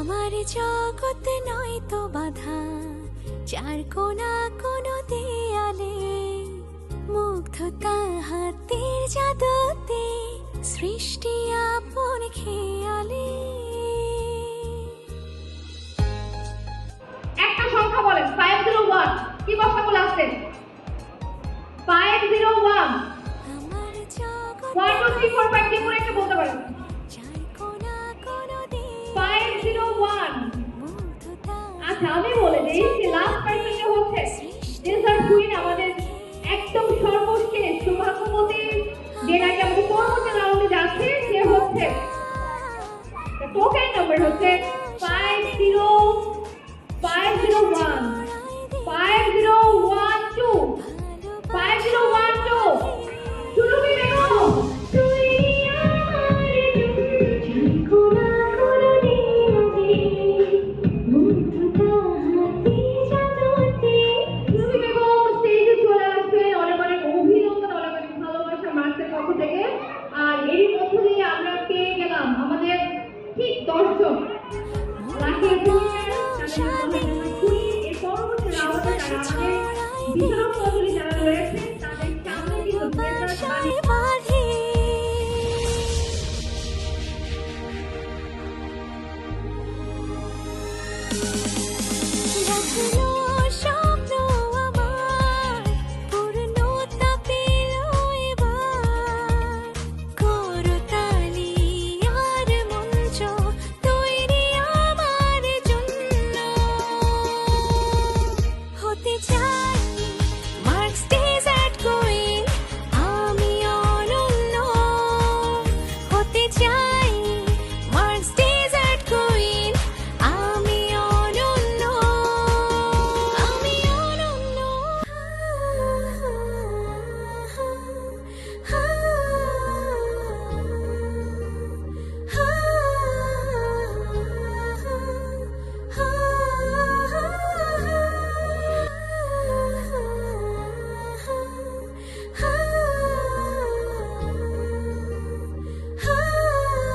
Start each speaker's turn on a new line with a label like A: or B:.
A: আমার জগৎ নয় তো বাধা, চার কোনা কোনো দেয়ালে, মুগ্ধতা হাতের জাদুতে, সৃষ্টি আপন খেয়ালে।
B: একটা সংখ্যা বলেন, 501 কি বসা বলে আসছেন? 501
A: আমার জগৎ
B: 1 2 3 4 5 কি করে একটা বলতে পারেন?
A: চার কোনা কোনো
B: 501।
A: মুগ্ধতা।
B: আচ্ছা আমি বলে দেই যে লাস্ট পার্সনটা হচ্ছে ডেজার্ট কুইন, আমাদের একদম সর্বশেষ সৌভাগ্যবতী, যে নাকি আমাদের পরবর্তী রাউন্ডে যাচ্ছে, সে হচ্ছে টোকেন নাম্বার হচ্ছে 501 5012 5012 সুরভি বেগম।
A: তুই আমার চার কোনা কোনো দেয়ালে, মুগ্ধতা হাতের জাদুতে।
B: সুরভি বেগম স্টেজে চলে আসবেন। অনেক অনেক অভিনন্দন, অনেক অনেক ভালোবাসা মার্কসের পক্ষ থেকে। আর এরই মধ্য দিয়ে আমরা পেয়ে গেলাম আমাদের ঠিক 10 জন লাকি উইনার। এর পরবর্তী রাউন্ডে যারা আমাদের বিতরণ মণ্ডলী যারা রয়েছে তাদের সামনে কিন্তু ডেজার্ট বানিয়ে
A: বাঁধি